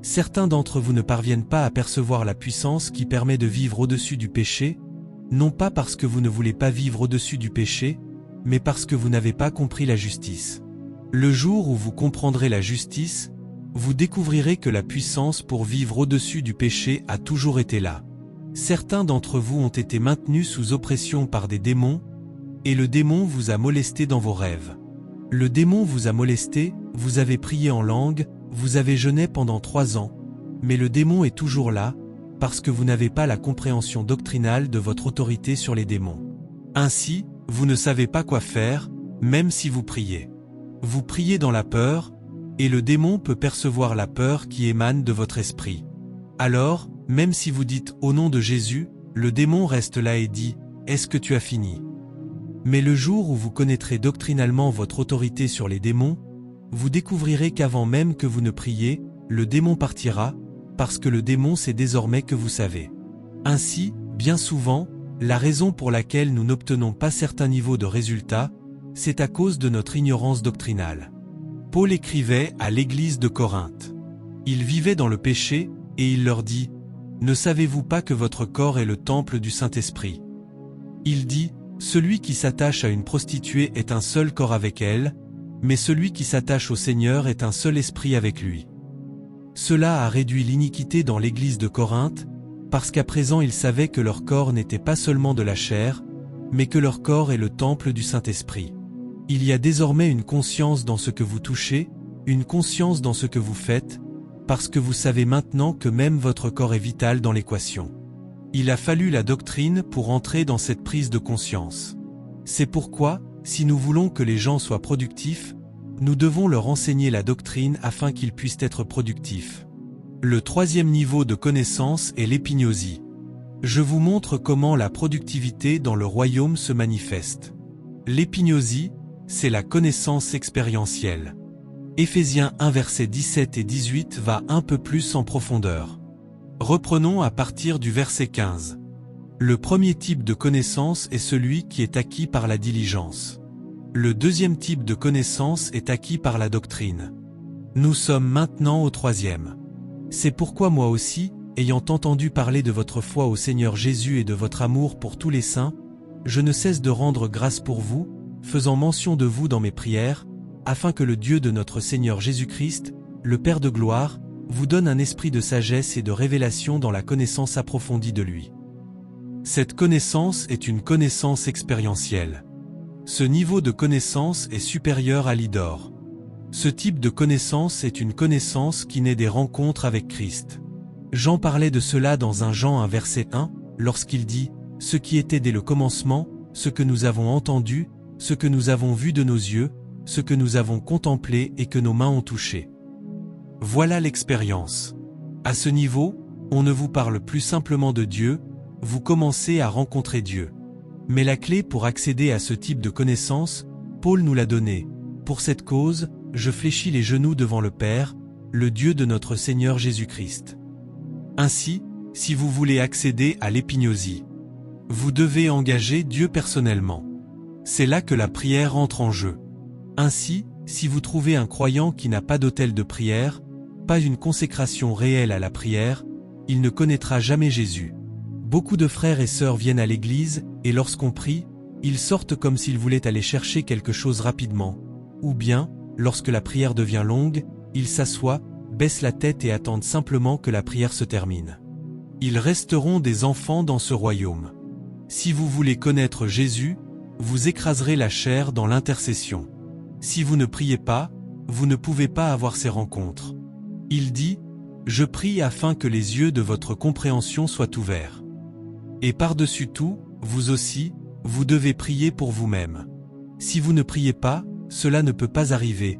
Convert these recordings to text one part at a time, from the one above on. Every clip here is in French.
Certains d'entre vous ne parviennent pas à percevoir la puissance qui permet de vivre au-dessus du péché, non pas parce que vous ne voulez pas vivre au-dessus du péché, mais parce que vous n'avez pas compris la justice. Le jour où vous comprendrez la justice, vous découvrirez que la puissance pour vivre au-dessus du péché a toujours été là. Certains d'entre vous ont été maintenus sous oppression par des démons, et le démon vous a molesté dans vos rêves. Le démon vous a molesté, vous avez prié en langue, vous avez jeûné pendant 3 ans, mais le démon est toujours là, parce que vous n'avez pas la compréhension doctrinale de votre autorité sur les démons. Ainsi, vous ne savez pas quoi faire, même si vous priez. Vous priez dans la peur, et le démon peut percevoir la peur qui émane de votre esprit. Alors, même si vous dites « Au nom de Jésus », le démon reste là et dit « Est-ce que tu as fini ?» Mais le jour où vous connaîtrez doctrinalement votre autorité sur les démons, vous découvrirez qu'avant même que vous ne priez, le démon partira, parce que le démon sait désormais que vous savez. Ainsi, bien souvent, la raison pour laquelle nous n'obtenons pas certains niveaux de résultats, c'est à cause de notre ignorance doctrinale. Paul écrivait à l'église de Corinthe. Il vivait dans le péché, et il leur dit « Ne savez-vous pas que votre corps est le temple du Saint-Esprit ?» Il dit « Celui qui s'attache à une prostituée est un seul corps avec elle, mais celui qui s'attache au Seigneur est un seul esprit avec lui. » Cela a réduit l'iniquité dans l'église de Corinthe, parce qu'à présent ils savaient que leur corps n'était pas seulement de la chair, mais que leur corps est le temple du Saint-Esprit. Il y a désormais une conscience dans ce que vous touchez, une conscience dans ce que vous faites, parce que vous savez maintenant que même votre corps est vital dans l'équation. Il a fallu la doctrine pour entrer dans cette prise de conscience. C'est pourquoi, si nous voulons que les gens soient productifs, nous devons leur enseigner la doctrine afin qu'ils puissent être productifs. Le 3e niveau de connaissance est l'épignosie. Je vous montre comment la productivité dans le royaume se manifeste. L'épignosie, c'est la connaissance expérientielle. Éphésiens 1 versets 17 et 18 va un peu plus en profondeur. Reprenons à partir du verset 15. Le premier type de connaissance est celui qui est acquis par la diligence. Le deuxième type de connaissance est acquis par la doctrine. Nous sommes maintenant au 3e. C'est pourquoi moi aussi, ayant entendu parler de votre foi au Seigneur Jésus et de votre amour pour tous les saints, je ne cesse de rendre grâce pour vous, faisant mention de vous dans mes prières, afin que le Dieu de notre Seigneur Jésus-Christ, le Père de gloire, vous donne un esprit de sagesse et de révélation dans la connaissance approfondie de lui. Cette connaissance est une connaissance expérientielle. Ce niveau de connaissance est supérieur à l'idor. Ce type de connaissance est une connaissance qui naît des rencontres avec Christ. Jean parlait de cela dans 1 Jean 1 verset 1, lorsqu'il dit « Ce qui était dès le commencement, ce que nous avons entendu, ce que nous avons vu de nos yeux, ce que nous avons contemplé et que nos mains ont touché. » Voilà l'expérience. À ce niveau, on ne vous parle plus simplement de Dieu, vous commencez à rencontrer Dieu. Mais la clé pour accéder à ce type de connaissance, Paul nous l'a donnée. Pour cette cause, je fléchis les genoux devant le Père, le Dieu de notre Seigneur Jésus-Christ. Ainsi, si vous voulez accéder à l'épignosie, vous devez engager Dieu personnellement. C'est là que la prière entre en jeu. Ainsi, si vous trouvez un croyant qui n'a pas d'autel de prière, pas une consécration réelle à la prière, il ne connaîtra jamais Jésus. Beaucoup de frères et sœurs viennent à l'église, et lorsqu'on prie, ils sortent comme s'ils voulaient aller chercher quelque chose rapidement. Ou bien, lorsque la prière devient longue, ils s'assoient, baissent la tête et attendent simplement que la prière se termine. Ils resteront des enfants dans ce royaume. Si vous voulez connaître Jésus, vous écraserez la chair dans l'intercession. Si vous ne priez pas, vous ne pouvez pas avoir ces rencontres. Il dit « Je prie afin que les yeux de votre compréhension soient ouverts. » Et par-dessus tout, vous aussi, vous devez prier pour vous-même. Si vous ne priez pas, cela ne peut pas arriver,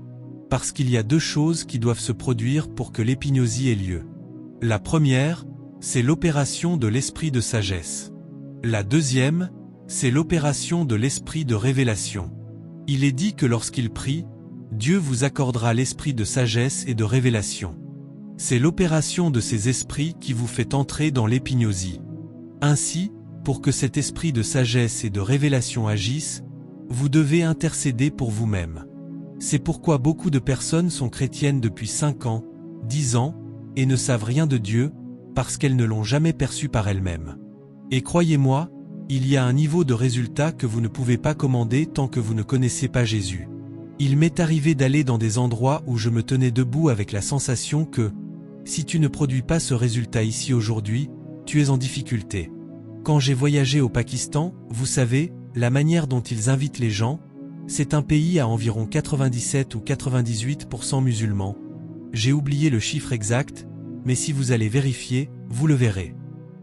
parce qu'il y a 2 choses qui doivent se produire pour que l'épignosie ait lieu. La première, c'est l'opération de l'esprit de sagesse. La deuxième, c'est l'opération de l'esprit de révélation. Il est dit que lorsqu'il prie, Dieu vous accordera l'esprit de sagesse et de révélation. C'est l'opération de ces esprits qui vous fait entrer dans l'épignosie. Ainsi, pour que cet esprit de sagesse et de révélation agisse, vous devez intercéder pour vous-même. C'est pourquoi beaucoup de personnes sont chrétiennes depuis 5 ans, 10 ans, et ne savent rien de Dieu, parce qu'elles ne l'ont jamais perçu par elles-mêmes. Et croyez-moi, il y a un niveau de résultat que vous ne pouvez pas commander tant que vous ne connaissez pas Jésus. Il m'est arrivé d'aller dans des endroits où je me tenais debout avec la sensation que, si tu ne produis pas ce résultat ici aujourd'hui, tu es en difficulté. Quand j'ai voyagé au Pakistan, vous savez, la manière dont ils invitent les gens, c'est un pays à environ 97 ou 98% musulmans. J'ai oublié le chiffre exact, mais si vous allez vérifier, vous le verrez.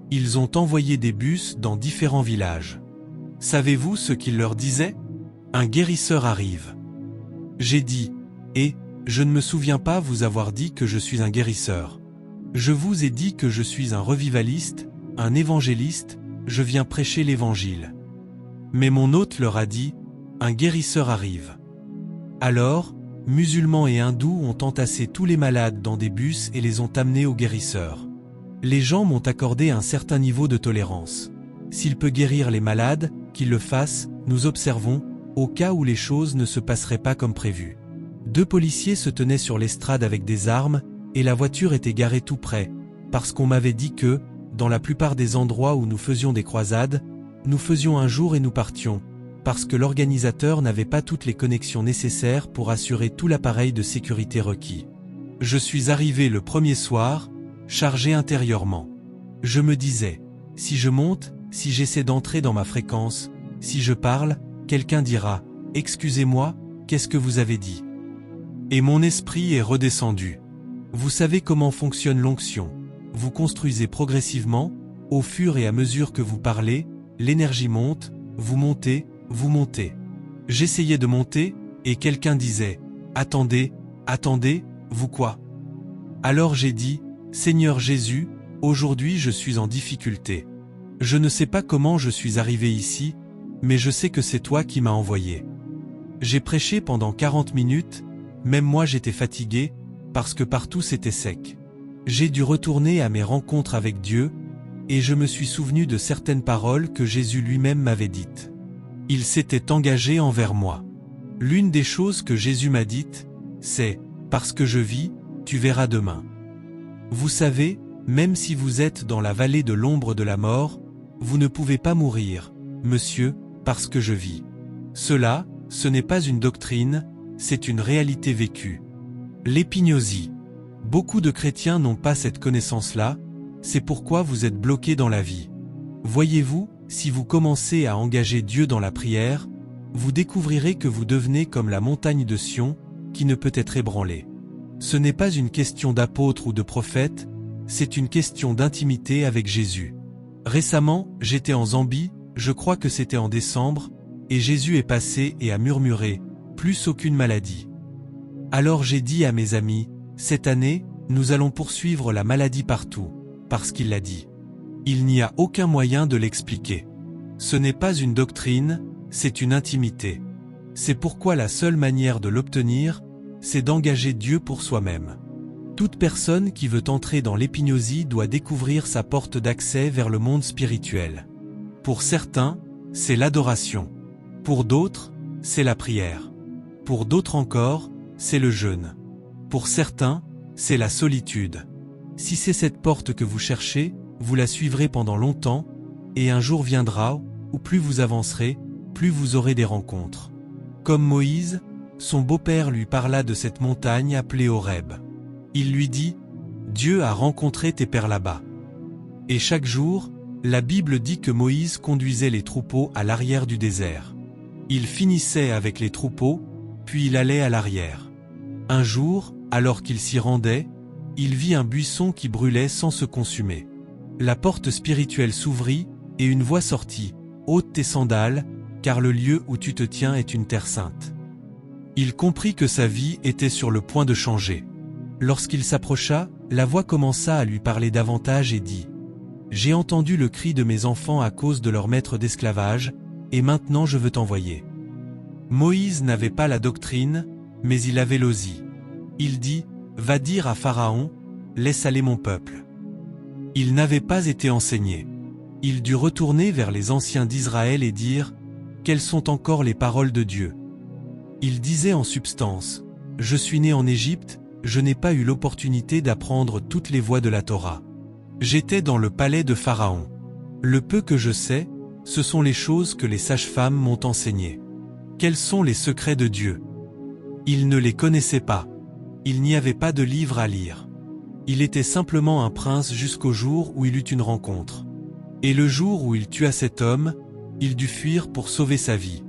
Ils ont envoyé des bus dans différents villages. Savez-vous ce qu'ils leur disaient? Un guérisseur arrive. J'ai dit, je ne me souviens pas vous avoir dit que je suis un guérisseur. Je vous ai dit que je suis un revivaliste, un évangéliste, je viens prêcher l'évangile. Mais mon hôte leur a dit, un guérisseur arrive. Alors, musulmans et hindous ont entassé tous les malades dans des bus et les ont amenés au guérisseur. Les gens m'ont accordé un certain niveau de tolérance. S'il peut guérir les malades, qu'il le fasse, nous observons, au cas où les choses ne se passeraient pas comme prévu. 2 policiers se tenaient sur l'estrade avec des armes, et la voiture était garée tout près, parce qu'on m'avait dit que, dans la plupart des endroits où nous faisions des croisades, nous faisions un jour et nous partions, parce que l'organisateur n'avait pas toutes les connexions nécessaires pour assurer tout l'appareil de sécurité requis. Je suis arrivé le premier soir, chargé intérieurement. Je me disais, si je monte, si j'essaie d'entrer dans ma fréquence, si je parle, quelqu'un dira, « Excusez-moi, qu'est-ce que vous avez dit ?» Et mon esprit est redescendu. Vous savez comment fonctionne l'onction. Vous construisez progressivement, au fur et à mesure que vous parlez, l'énergie monte, vous montez, vous montez. J'essayais de monter, et quelqu'un disait, « Attendez, attendez, vous quoi ?» Alors j'ai dit, « Seigneur Jésus, aujourd'hui je suis en difficulté. Je ne sais pas comment je suis arrivé ici, mais je sais que c'est toi qui m'as envoyé. » J'ai prêché pendant 40 minutes, même moi j'étais fatigué, parce que partout c'était sec. J'ai dû retourner à mes rencontres avec Dieu, et je me suis souvenu de certaines paroles que Jésus lui-même m'avait dites. Il s'était engagé envers moi. L'une des choses que Jésus m'a dites, c'est « Parce que je vis, tu verras demain. » Vous savez, même si vous êtes dans la vallée de l'ombre de la mort, vous ne pouvez pas mourir, monsieur, parce que je vis. Cela, ce n'est pas une doctrine, c'est une réalité vécue. L'épignosie. Beaucoup de chrétiens n'ont pas cette connaissance-là, c'est pourquoi vous êtes bloqués dans la vie. Voyez-vous, si vous commencez à engager Dieu dans la prière, vous découvrirez que vous devenez comme la montagne de Sion, qui ne peut être ébranlée. Ce n'est pas une question d'apôtre ou de prophète, c'est une question d'intimité avec Jésus. Récemment, j'étais en Zambie, je crois que c'était en décembre, et Jésus est passé et a murmuré, « Plus aucune maladie. » Alors j'ai dit à mes amis, « Cette année, nous allons poursuivre la maladie partout, parce qu'il l'a dit. » Il n'y a aucun moyen de l'expliquer. Ce n'est pas une doctrine, c'est une intimité. C'est pourquoi la seule manière de l'obtenir, c'est d'engager Dieu pour soi-même. Toute personne qui veut entrer dans l'épignosie doit découvrir sa porte d'accès vers le monde spirituel. Pour certains, c'est l'adoration. Pour d'autres, c'est la prière. Pour d'autres encore, c'est le jeûne. Pour certains, c'est la solitude. Si c'est cette porte que vous cherchez, vous la suivrez pendant longtemps, et un jour viendra où plus vous avancerez, plus vous aurez des rencontres. Comme Moïse, son beau-père lui parla de cette montagne appelée Horeb. Il lui dit, « Dieu a rencontré tes pères là-bas. » Et chaque jour, la Bible dit que Moïse conduisait les troupeaux à l'arrière du désert. Il finissait avec les troupeaux, puis il allait à l'arrière. Un jour, alors qu'il s'y rendait, il vit un buisson qui brûlait sans se consumer. La porte spirituelle s'ouvrit, et une voix sortit, « Ôte tes sandales, car le lieu où tu te tiens est une terre sainte. » Il comprit que sa vie était sur le point de changer. Lorsqu'il s'approcha, la voix commença à lui parler davantage et dit, « J'ai entendu le cri de mes enfants à cause de leur maître d'esclavage, et maintenant je veux t'envoyer. » Moïse n'avait pas la doctrine, mais il avait l'osie. Il dit, « Va dire à Pharaon, laisse aller mon peuple. » Il n'avait pas été enseigné. Il dut retourner vers les anciens d'Israël et dire, « Quelles sont encore les paroles de Dieu ?» Il disait en substance, « Je suis né en Égypte, je n'ai pas eu l'opportunité d'apprendre toutes les voies de la Torah. J'étais dans le palais de Pharaon. Le peu que je sais, ce sont les choses que les sages-femmes m'ont enseignées. Quels sont les secrets de Dieu? Il ne les connaissait pas. Il n'y avait pas de livre à lire. Il était simplement un prince jusqu'au jour où il eut une rencontre. Et le jour où il tua cet homme, il dut fuir pour sauver sa vie.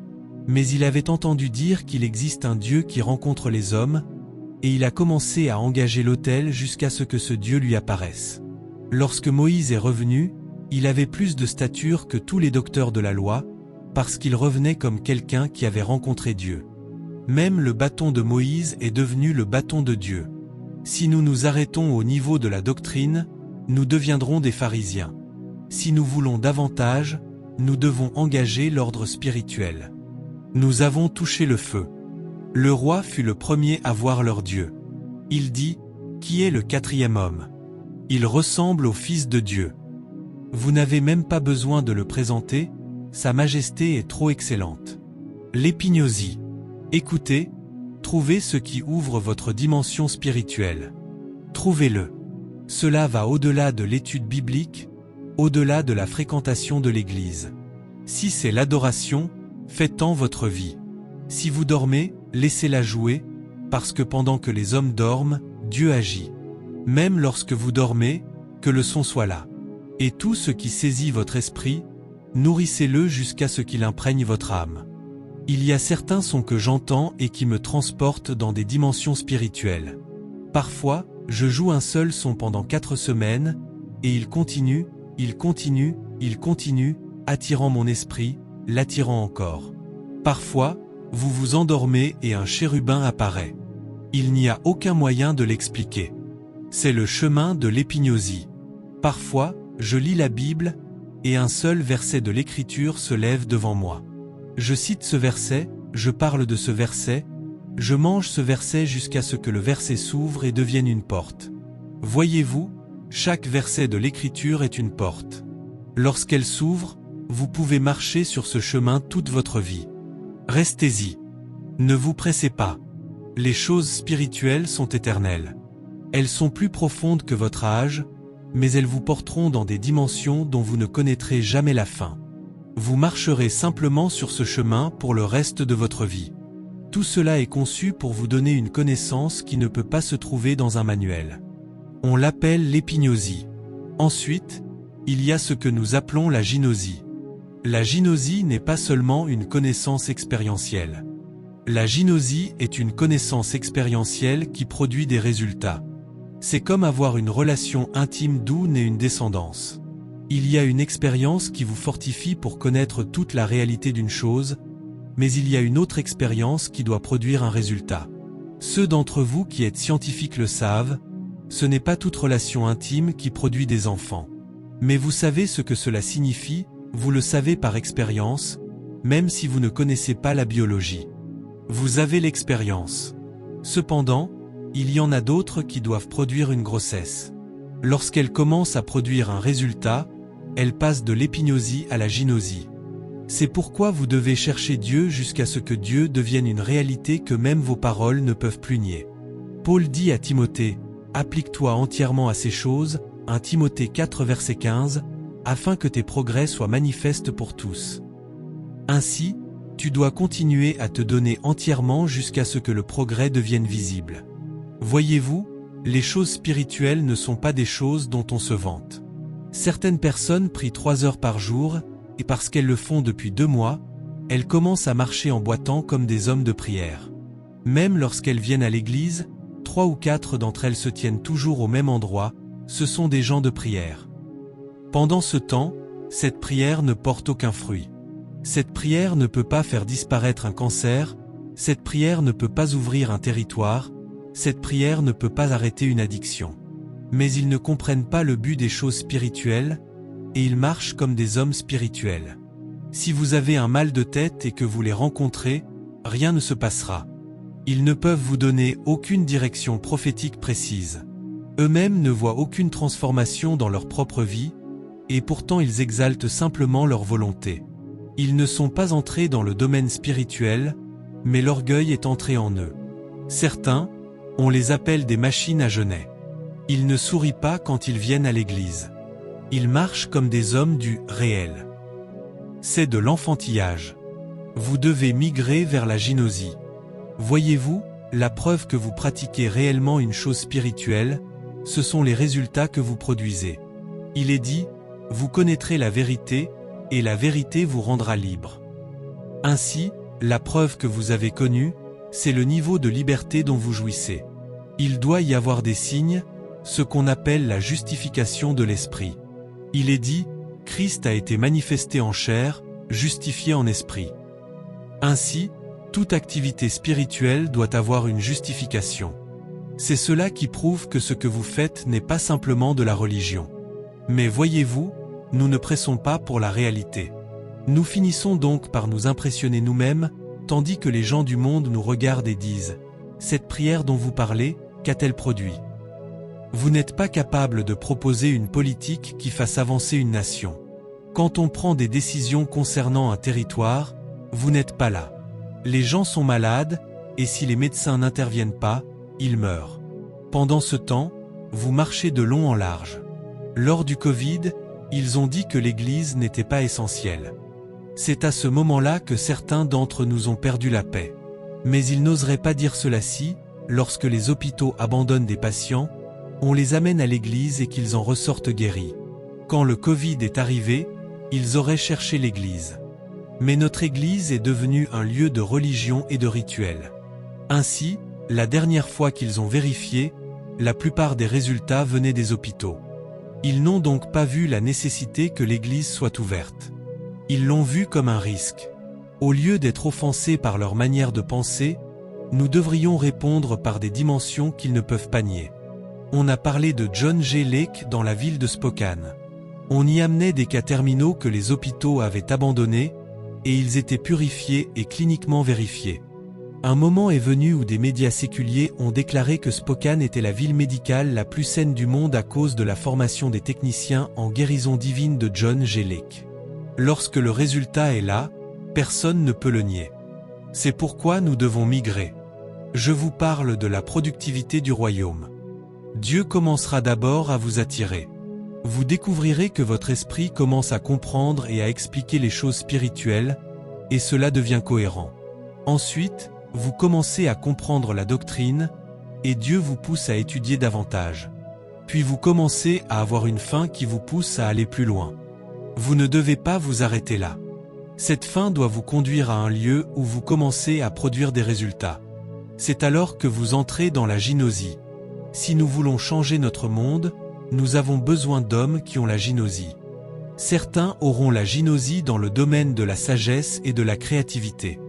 Mais il avait entendu dire qu'il existe un Dieu qui rencontre les hommes, et il a commencé à engager l'autel jusqu'à ce que ce Dieu lui apparaisse. Lorsque Moïse est revenu, il avait plus de stature que tous les docteurs de la loi, parce qu'il revenait comme quelqu'un qui avait rencontré Dieu. Même le bâton de Moïse est devenu le bâton de Dieu. Si nous nous arrêtons au niveau de la doctrine, nous deviendrons des pharisiens. Si nous voulons davantage, nous devons engager l'ordre spirituel. Nous avons touché le feu. Le roi fut le premier à voir leur Dieu. Il dit, « Qui est le quatrième homme ? Il ressemble au Fils de Dieu. » Vous n'avez même pas besoin de le présenter, sa majesté est trop excellente. L'épignosie. Écoutez, trouvez ce qui ouvre votre dimension spirituelle. Trouvez-le. Cela va au-delà de l'étude biblique, au-delà de la fréquentation de l'Église. Si c'est l'adoration, faites-en votre vie. Si vous dormez, laissez-la jouer, parce que pendant que les hommes dorment, Dieu agit. Même lorsque vous dormez, que le son soit là. Et tout ce qui saisit votre esprit, nourrissez-le jusqu'à ce qu'il imprègne votre âme. Il y a certains sons que j'entends et qui me transportent dans des dimensions spirituelles. Parfois, je joue un seul son pendant 4 semaines, et il continue, attirant mon esprit, l'attirant encore. Parfois, vous vous endormez et un chérubin apparaît. Il n'y a aucun moyen de l'expliquer. C'est le chemin de l'épignosie. Parfois, je lis la Bible, et un seul verset de l'Écriture se lève devant moi. Je cite ce verset, je parle de ce verset, je mange ce verset jusqu'à ce que le verset s'ouvre et devienne une porte. Voyez-vous, chaque verset de l'Écriture est une porte. Lorsqu'elle s'ouvre, vous pouvez marcher sur ce chemin toute votre vie. Restez-y. Ne vous pressez pas. Les choses spirituelles sont éternelles. Elles sont plus profondes que votre âge, mais elles vous porteront dans des dimensions dont vous ne connaîtrez jamais la fin. Vous marcherez simplement sur ce chemin pour le reste de votre vie. Tout cela est conçu pour vous donner une connaissance qui ne peut pas se trouver dans un manuel. On l'appelle l'épignosie. Ensuite, il y a ce que nous appelons la gynosie. La gynosie n'est pas seulement une connaissance expérientielle. La gynosie est une connaissance expérientielle qui produit des résultats. C'est comme avoir une relation intime d'où naît une descendance. Il y a une expérience qui vous fortifie pour connaître toute la réalité d'une chose, mais il y a une autre expérience qui doit produire un résultat. Ceux d'entre vous qui êtes scientifiques le savent, ce n'est pas toute relation intime qui produit des enfants. Mais vous savez ce que cela signifie, vous le savez par expérience, même si vous ne connaissez pas la biologie. Vous avez l'expérience. Cependant, il y en a d'autres qui doivent produire une grossesse. Lorsqu'elle commence à produire un résultat, elle passe de l'épignosie à la gynosie. C'est pourquoi vous devez chercher Dieu jusqu'à ce que Dieu devienne une réalité que même vos paroles ne peuvent plus nier. Paul dit à Timothée, « Applique-toi entièrement à ces choses » 1 Timothée 4 verset 15, afin que tes progrès soient manifestes pour tous. Ainsi, tu dois continuer à te donner entièrement jusqu'à ce que le progrès devienne visible. Voyez-vous, les choses spirituelles ne sont pas des choses dont on se vante. Certaines personnes prient 3 heures par jour, et parce qu'elles le font depuis 2 mois, elles commencent à marcher en boitant comme des hommes de prière. Même lorsqu'elles viennent à l'église, 3 ou 4 d'entre elles se tiennent toujours au même endroit, ce sont des gens de prière. Pendant ce temps, cette prière ne porte aucun fruit. Cette prière ne peut pas faire disparaître un cancer, cette prière ne peut pas ouvrir un territoire, cette prière ne peut pas arrêter une addiction. Mais ils ne comprennent pas le but des choses spirituelles, et ils marchent comme des hommes spirituels. Si vous avez un mal de tête et que vous les rencontrez, rien ne se passera. Ils ne peuvent vous donner aucune direction prophétique précise. Eux-mêmes ne voient aucune transformation dans leur propre vie, et pourtant ils exaltent simplement leur volonté. Ils ne sont pas entrés dans le domaine spirituel, mais l'orgueil est entré en eux. Certains, On les appelle des machines à genêts. Ils ne sourient pas quand ils viennent à l'église. Ils marchent comme des hommes du réel. C'est de l'enfantillage. Vous devez migrer vers la gynosie. Voyez-vous, la preuve que vous pratiquez réellement une chose spirituelle, ce sont les résultats que vous produisez. Il est dit, vous connaîtrez la vérité, et la vérité vous rendra libre. Ainsi, la preuve que vous avez connue, c'est le niveau de liberté dont vous jouissez. Il doit y avoir des signes, ce qu'on appelle la justification de l'esprit. Il est dit, Christ a été manifesté en chair, justifié en esprit. Ainsi, toute activité spirituelle doit avoir une justification. C'est cela qui prouve que ce que vous faites n'est pas simplement de la religion. Mais voyez-vous, nous ne pressons pas pour la réalité. Nous finissons donc par nous impressionner nous-mêmes, tandis que les gens du monde nous regardent et disent « Cette prière dont vous parlez, qu'a-t-elle produit ?» Vous n'êtes pas capable de proposer une politique qui fasse avancer une nation. Quand on prend des décisions concernant un territoire, vous n'êtes pas là. Les gens sont malades, et si les médecins n'interviennent pas, ils meurent. Pendant ce temps, vous marchez de long en large. Lors du Covid, ils ont dit que l'Église n'était pas essentielle. C'est à ce moment-là que certains d'entre nous ont perdu la paix. Mais ils n'oseraient pas dire cela-ci, lorsque les hôpitaux abandonnent des patients, on les amène à l'église et qu'ils en ressortent guéris. Quand le Covid est arrivé, ils auraient cherché l'église. Mais notre église est devenue un lieu de religion et de rituel. Ainsi, la dernière fois qu'ils ont vérifié, la plupart des résultats venaient des hôpitaux. Ils n'ont donc pas vu la nécessité que l'église soit ouverte. Ils l'ont vu comme un risque. Au lieu d'être offensés par leur manière de penser, nous devrions répondre par des dimensions qu'ils ne peuvent pas nier. On a parlé de John G. Lake dans la ville de Spokane. On y amenait des cas terminaux que les hôpitaux avaient abandonnés, et ils étaient purifiés et cliniquement vérifiés. Un moment est venu où des médias séculiers ont déclaré que Spokane était la ville médicale la plus saine du monde à cause de la formation des techniciens en guérison divine de John G. Lake. Lorsque le résultat est là, personne ne peut le nier. C'est pourquoi nous devons migrer. Je vous parle de la productivité du royaume. Dieu commencera d'abord à vous attirer. Vous découvrirez que votre esprit commence à comprendre et à expliquer les choses spirituelles, et cela devient cohérent. Ensuite, vous commencez à comprendre la doctrine, et Dieu vous pousse à étudier davantage. Puis vous commencez à avoir une faim qui vous pousse à aller plus loin. Vous ne devez pas vous arrêter là. Cette faim doit vous conduire à un lieu où vous commencez à produire des résultats. C'est alors que vous entrez dans la gynosie. Si nous voulons changer notre monde, nous avons besoin d'hommes qui ont la gynosie. Certains auront la gynosie dans le domaine de la sagesse et de la créativité.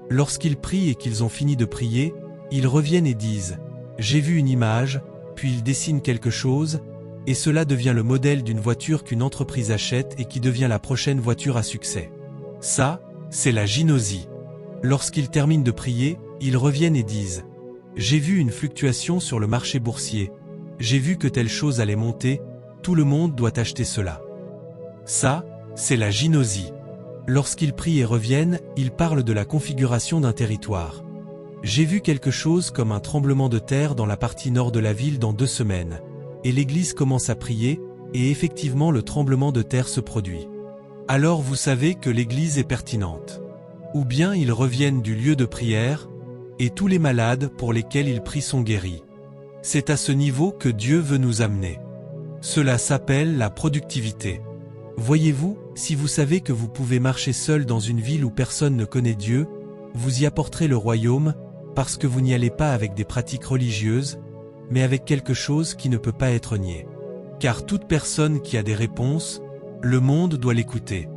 Lorsqu'ils prient et qu'ils ont fini de prier, ils reviennent et disent « J'ai vu une image », puis ils dessinent quelque chose, et cela devient le modèle d'une voiture qu'une entreprise achète et qui devient la prochaine voiture à succès. Ça, c'est la gynosie. Lorsqu'ils terminent de prier, ils reviennent et disent « J'ai vu une fluctuation sur le marché boursier. J'ai vu que telle chose allait monter, tout le monde doit acheter cela. » Ça, c'est la gynosie. Lorsqu'ils prient et reviennent, ils parlent de la configuration d'un territoire. J'ai vu quelque chose comme un tremblement de terre dans la partie nord de la ville dans 2 semaines. Et l'église commence à prier, et effectivement le tremblement de terre se produit. Alors vous savez que l'église est pertinente. Ou bien ils reviennent du lieu de prière, et tous les malades pour lesquels ils prient sont guéris. C'est à ce niveau que Dieu veut nous amener. Cela s'appelle la productivité. Voyez-vous, si vous savez que vous pouvez marcher seul dans une ville où personne ne connaît Dieu, vous y apporterez le royaume, parce que vous n'y allez pas avec des pratiques religieuses, mais avec quelque chose qui ne peut pas être nié. Car toute personne qui a des réponses, le monde doit l'écouter.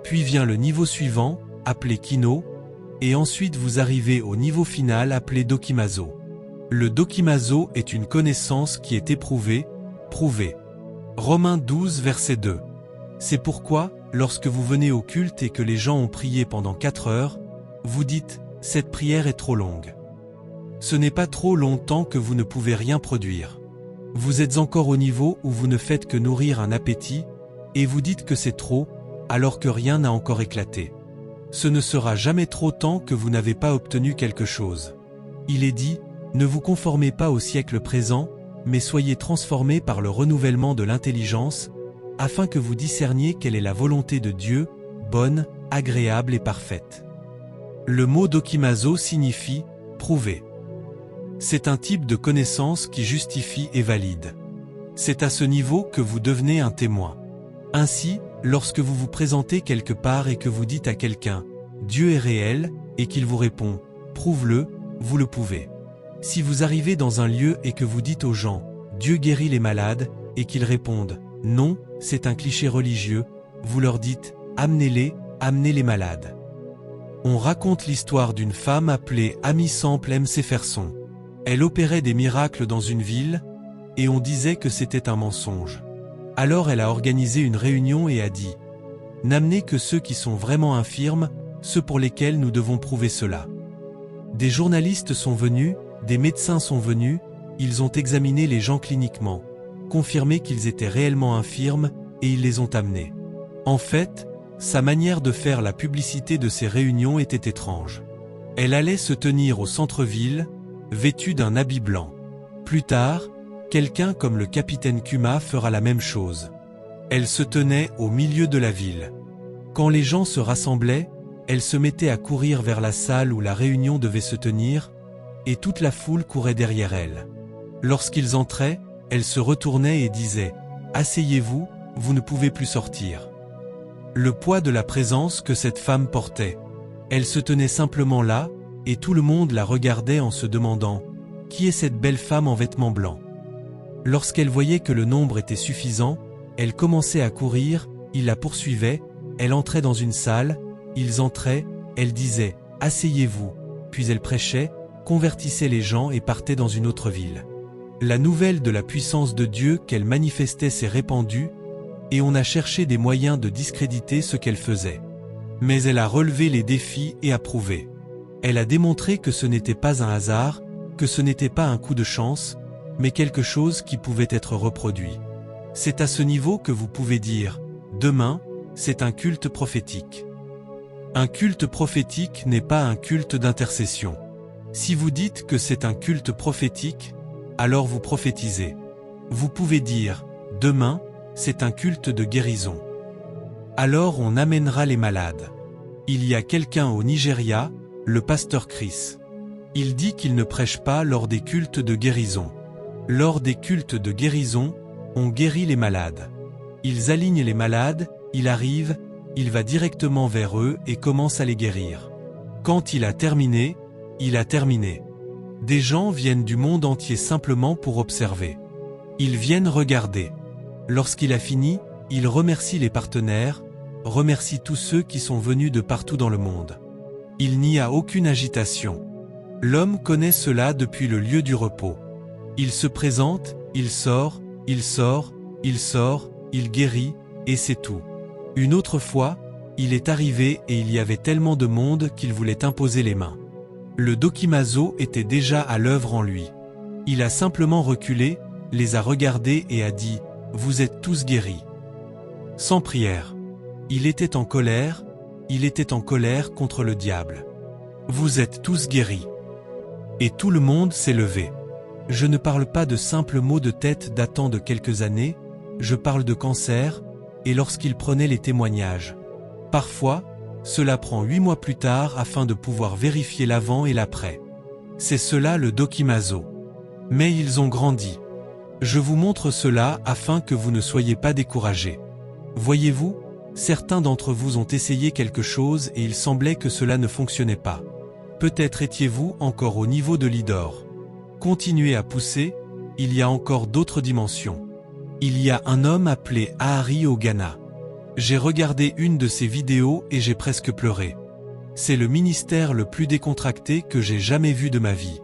Puis vient le niveau suivant, appelé kino, et ensuite vous arrivez au niveau final appelé dokimazo. Le dokimazo est une connaissance qui est éprouvée, prouvée. Romains 12 verset 2. C'est pourquoi, lorsque vous venez au culte et que les gens ont prié pendant 4 heures, vous dites « Cette prière est trop longue ». Ce n'est pas trop longtemps que vous ne pouvez rien produire. Vous êtes encore au niveau où vous ne faites que nourrir un appétit, et vous dites que c'est trop, alors que rien n'a encore éclaté. Ce ne sera jamais trop tant que vous n'avez pas obtenu quelque chose. Il est dit, Ne vous conformez pas au siècle présent, mais soyez transformés par le renouvellement de l'intelligence, afin que vous discerniez quelle est la volonté de Dieu, bonne, agréable et parfaite. Le mot dokimazo signifie « prouver ». C'est un type de connaissance qui justifie et valide. C'est à ce niveau que vous devenez un témoin. Ainsi, lorsque vous vous présentez quelque part et que vous dites à quelqu'un « Dieu est réel » et qu'il vous répond « Prouve-le », vous le pouvez. Si vous arrivez dans un lieu et que vous dites aux gens « Dieu guérit les malades » et qu'ils répondent « Non, c'est un cliché religieux », vous leur dites « Amenez-les, amenez les malades ». On raconte l'histoire d'une femme appelée Amy Sample Mcpherson. Elle opérait des miracles dans une ville, et on disait que c'était un mensonge. Alors elle a organisé une réunion et a dit « N'amenez que ceux qui sont vraiment infirmes, ceux pour lesquels nous devons prouver cela. » Des journalistes sont venus, des médecins sont venus, ils ont examiné les gens cliniquement, confirmé qu'ils étaient réellement infirmes, et ils les ont amenés. En fait, sa manière de faire la publicité de ces réunions était étrange. Elle allait se tenir au centre-ville, vêtue d'un habit blanc. Plus tard, quelqu'un comme le capitaine Kuma fera la même chose. Elle se tenait au milieu de la ville. Quand les gens se rassemblaient, elle se mettait à courir vers la salle où la réunion devait se tenir, et toute la foule courait derrière elle. Lorsqu'ils entraient, elle se retournait et disait « Asseyez-vous, vous ne pouvez plus sortir ». Le poids de la présence que cette femme portait. Elle se tenait simplement là, et tout le monde la regardait en se demandant « Qui est cette belle femme en vêtements blancs ?» Lorsqu'elle voyait que le nombre était suffisant, elle commençait à courir, ils la poursuivaient, elle entrait dans une salle, ils entraient, elle disait « Asseyez-vous », puis elle prêchait, convertissait les gens et partait dans une autre ville. La nouvelle de la puissance de Dieu qu'elle manifestait s'est répandue, et on a cherché des moyens de discréditer ce qu'elle faisait. Mais elle a relevé les défis et a prouvé. Elle a démontré que ce n'était pas un hasard, que ce n'était pas un coup de chance, mais quelque chose qui pouvait être reproduit. C'est à ce niveau que vous pouvez dire « Demain, c'est un culte prophétique ». Un culte prophétique n'est pas un culte d'intercession. Si vous dites que c'est un culte prophétique, alors vous prophétisez. Vous pouvez dire « Demain, c'est un culte de guérison ». Alors on amènera les malades. Il y a quelqu'un au Nigeria, le pasteur Chris. Il dit qu'il ne prêche pas lors des cultes de guérison. Lors des cultes de guérison, on guérit les malades. Ils alignent les malades, il arrive, il va directement vers eux et commence à les guérir. Quand il a terminé, il a terminé. Des gens viennent du monde entier simplement pour observer. Ils viennent regarder. Lorsqu'il a fini, il remercie les partenaires, remercie tous ceux qui sont venus de partout dans le monde. Il n'y a aucune agitation. L'homme connaît cela depuis le lieu du repos. Il se présente, il sort, il sort, il sort, il guérit, et c'est tout. Une autre fois, il est arrivé et il y avait tellement de monde qu'il voulait imposer les mains. Le dokimazo était déjà à l'œuvre en lui. Il a simplement reculé, les a regardés et a dit « Vous êtes tous guéris ». Sans prière. Il était en colère contre le diable. « Vous êtes tous guéris ». Et tout le monde s'est levé. Je ne parle pas de simples maux de tête datant de quelques années, je parle de cancer, et lorsqu'il prenait les témoignages. Parfois, cela prend 8 mois plus tard afin de pouvoir vérifier l'avant et l'après. C'est cela le dokimazo. Mais ils ont grandi. Je vous montre cela afin que vous ne soyez pas découragés. Voyez-vous, certains d'entre vous ont essayé quelque chose et il semblait que cela ne fonctionnait pas. Peut-être étiez-vous encore au niveau de l'idor. Continuez à pousser, il y a encore d'autres dimensions. Il y a un homme appelé Ahari au Ghana. J'ai regardé une de ses vidéos et j'ai presque pleuré. C'est le ministère le plus décontracté que j'ai jamais vu de ma vie.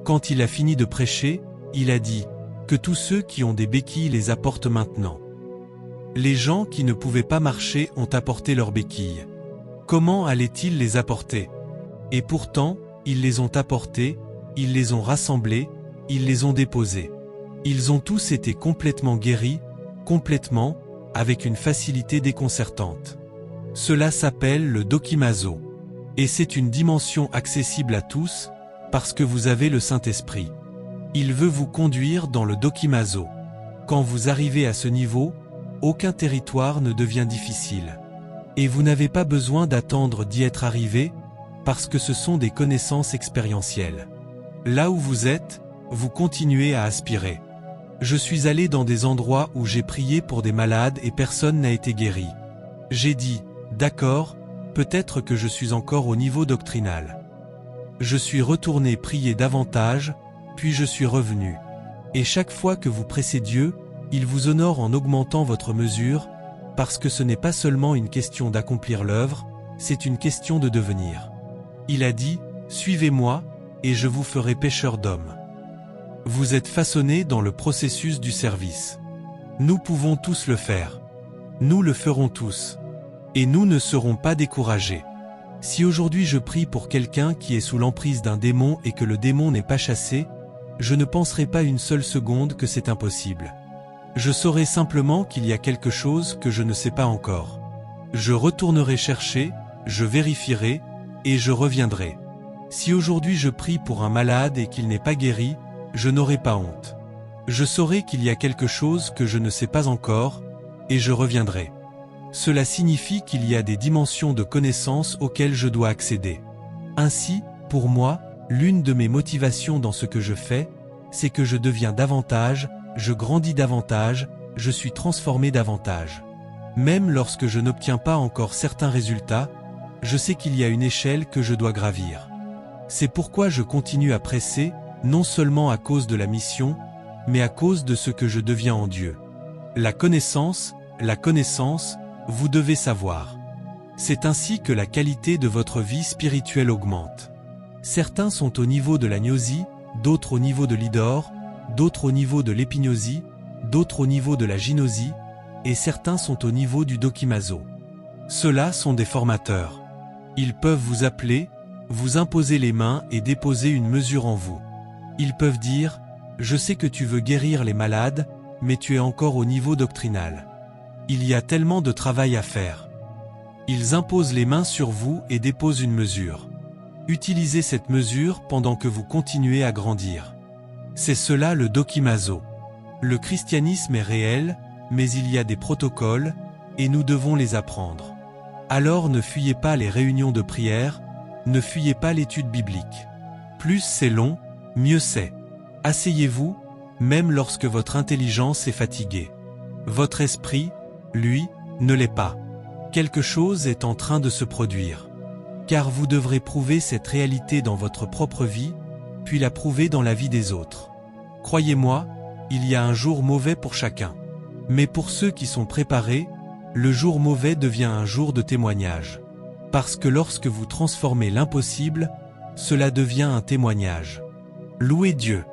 Quand il a fini de prêcher, il a dit « Que tous ceux qui ont des béquilles les apportent maintenant ». Les gens qui ne pouvaient pas marcher ont apporté leurs béquilles. Comment allaient-ils les apporter? Et pourtant, ils les ont apportés, ils les ont rassemblés, ils les ont déposés. Ils ont tous été complètement guéris, complètement, avec une facilité déconcertante. Cela s'appelle le dokimazo. Et c'est une dimension accessible à tous, Parce que vous avez le Saint-Esprit. Il veut vous conduire dans le dokimazo. Quand vous arrivez à ce niveau, aucun territoire ne devient difficile. Et vous n'avez pas besoin d'attendre d'y être arrivé, parce que ce sont des connaissances expérientielles. Là où vous êtes, vous continuez à aspirer. Je suis allé dans des endroits où j'ai prié pour des malades et personne n'a été guéri. J'ai dit, d'accord, peut-être que je suis encore au niveau doctrinal. Je suis retourné prier davantage, puis je suis revenu. Et chaque fois que vous pressez Dieu, il vous honore en augmentant votre mesure, parce que ce n'est pas seulement une question d'accomplir l'œuvre, c'est une question de devenir. Il a dit, suivez-moi, et je vous ferai pêcheurs d'hommes. Vous êtes façonnés dans le processus du service. Nous pouvons tous le faire. Nous le ferons tous. Et nous ne serons pas découragés. Si aujourd'hui je prie pour quelqu'un qui est sous l'emprise d'un démon et que le démon n'est pas chassé, je ne penserai pas une seule seconde que c'est impossible. Je saurai simplement qu'il y a quelque chose que je ne sais pas encore. Je retournerai chercher, je vérifierai, et je reviendrai. Si aujourd'hui je prie pour un malade et qu'il n'est pas guéri, je n'aurai pas honte. Je saurai qu'il y a quelque chose que je ne sais pas encore, et je reviendrai. Cela signifie qu'il y a des dimensions de connaissance auxquelles je dois accéder. Ainsi, pour moi, l'une de mes motivations dans ce que je fais, c'est que je deviens davantage, je grandis davantage, je suis transformé davantage. Même lorsque je n'obtiens pas encore certains résultats, je sais qu'il y a une échelle que je dois gravir. C'est pourquoi je continue à presser, non seulement à cause de la mission, mais à cause de ce que je deviens en Dieu. La connaissance, vous devez savoir. C'est ainsi que la qualité de votre vie spirituelle augmente. Certains sont au niveau de la gnosie, d'autres au niveau de l'idor, d'autres au niveau de l'épignosie, d'autres au niveau de la gynosie, et certains sont au niveau du dokimazo. Ceux-là sont des formateurs. Ils peuvent vous appeler, vous imposer les mains et déposer une mesure en vous. Ils peuvent dire, je sais que tu veux guérir les malades, mais tu es encore au niveau doctrinal. Il y a tellement de travail à faire. Ils imposent les mains sur vous et déposent une mesure. Utilisez cette mesure pendant que vous continuez à grandir. C'est cela le dokimazo. Le christianisme est réel, mais il y a des protocoles, et nous devons les apprendre. Alors ne fuyez pas les réunions de prière, ne fuyez pas l'étude biblique. Plus c'est long, mieux c'est. Asseyez-vous, même lorsque votre intelligence est fatiguée. Votre esprit, lui, ne l'est pas. Quelque chose est en train de se produire. Car vous devrez prouver cette réalité dans votre propre vie, puis la prouver dans la vie des autres. Croyez-moi, il y a un jour mauvais pour chacun. Mais pour ceux qui sont préparés, le jour mauvais devient un jour de témoignage. Parce que lorsque vous transformez l'impossible, cela devient un témoignage. Louez Dieu.